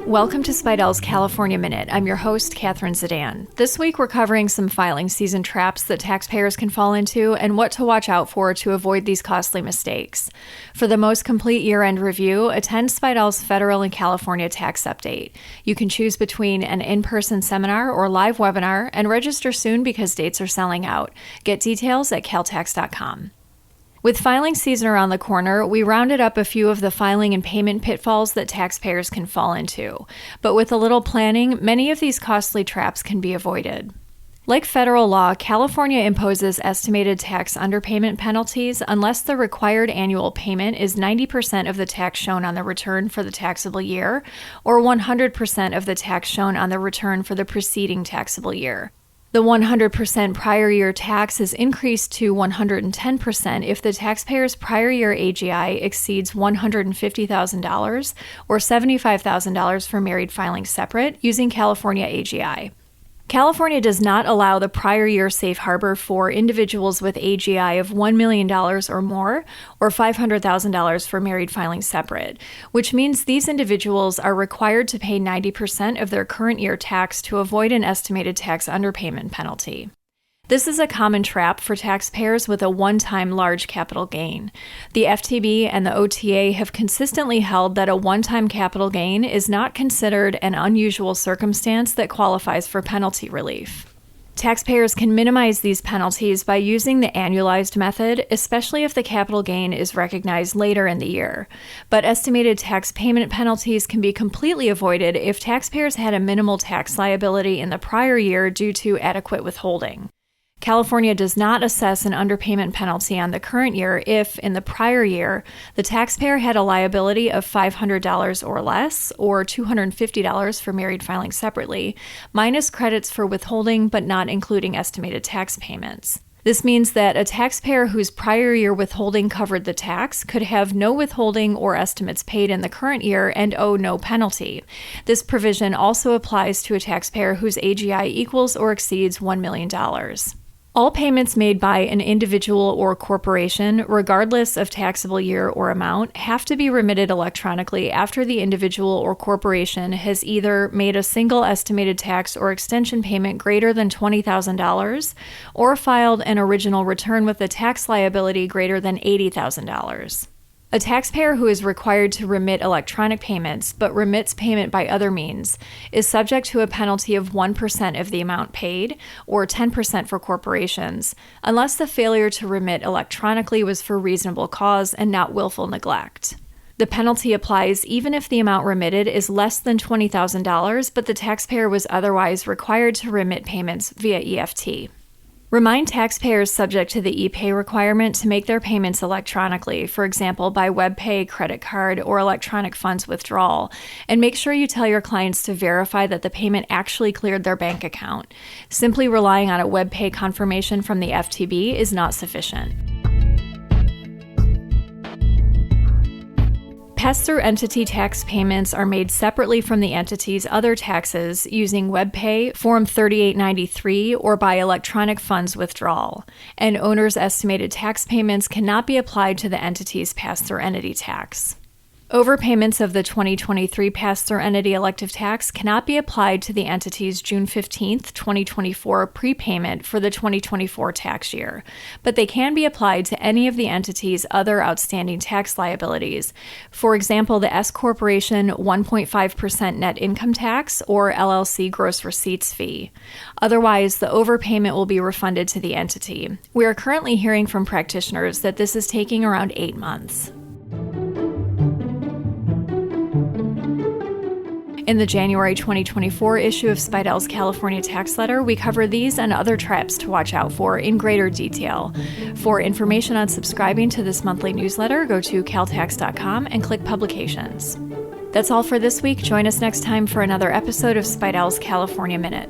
Welcome to Spiedel's California Minute. I'm your host, Catherine Zidane. This week, we're covering some filing season traps that taxpayers can fall into and what to watch out for to avoid these costly mistakes. For the most complete year-end review, attend Spiedel's Federal and California Tax Update. You can choose between an in-person seminar or live webinar and register soon because dates are selling out. Get details at caltax.com. With filing season around the corner, we rounded up a few of the filing and payment pitfalls that taxpayers can fall into. But with a little planning, many of these costly traps can be avoided. Like federal law, California imposes estimated tax underpayment penalties unless the required annual payment is 90% of the tax shown on the return for the taxable year, or 100% of the tax shown on the return for the preceding taxable year. The 100% prior year tax is increased to 110% if the taxpayer's prior year AGI exceeds $150,000 or $75,000 for married filing separate using California AGI. California does not allow the prior year safe harbor for individuals with AGI of $1 million or more, or $500,000 for married filing separate, which means these individuals are required to pay 90% of their current year tax to avoid an estimated tax underpayment penalty. This is a common trap for taxpayers with a one-time large capital gain. The FTB and the OTA have consistently held that a one-time capital gain is not considered an unusual circumstance that qualifies for penalty relief. Taxpayers can minimize these penalties by using the annualized method, especially if the capital gain is recognized later in the year. But estimated tax payment penalties can be completely avoided if taxpayers had a minimal tax liability in the prior year due to adequate withholding. California does not assess an underpayment penalty on the current year if, in the prior year, the taxpayer had a liability of $500 or less, or $250 for married filing separately, minus credits for withholding but not including estimated tax payments. This means that a taxpayer whose prior year withholding covered the tax could have no withholding or estimates paid in the current year and owe no penalty. This provision also applies to a taxpayer whose AGI equals or exceeds $1 million. All payments made by an individual or corporation, regardless of taxable year or amount, have to be remitted electronically after the individual or corporation has either made a single estimated tax or extension payment greater than $20,000 or filed an original return with a tax liability greater than $80,000. A taxpayer who is required to remit electronic payments but remits payment by other means is subject to a penalty of 1% of the amount paid, or 10% for corporations, unless the failure to remit electronically was for reasonable cause and not willful neglect. The penalty applies even if the amount remitted is less than $20,000, but the taxpayer was otherwise required to remit payments via EFT. Remind taxpayers subject to the e-pay requirement to make their payments electronically, for example, by web pay, credit card, or electronic funds withdrawal, and make sure you tell your clients to verify that the payment actually cleared their bank account. Simply relying on a web pay confirmation from the FTB is not sufficient. Pass-through entity tax payments are made separately from the entity's other taxes using WebPay, Form 3893, or by electronic funds withdrawal, and owner's estimated tax payments cannot be applied to the entity's pass-through entity tax. Overpayments of the 2023 pass-through entity elective tax cannot be applied to the entity's June 15, 2024 prepayment for the 2024 tax year, but they can be applied to any of the entity's other outstanding tax liabilities, for example, the S Corporation 1.5% net income tax or LLC gross receipts fee. Otherwise, the overpayment will be refunded to the entity. We are currently hearing from practitioners that this is taking around 8 months. In the January 2024 issue of Spiedel's California Tax Letter, we cover these and other traps to watch out for in greater detail. For information on subscribing to this monthly newsletter, go to caltax.com and click Publications. That's all for this week. Join us next time for another episode of Spiedel's California Minute.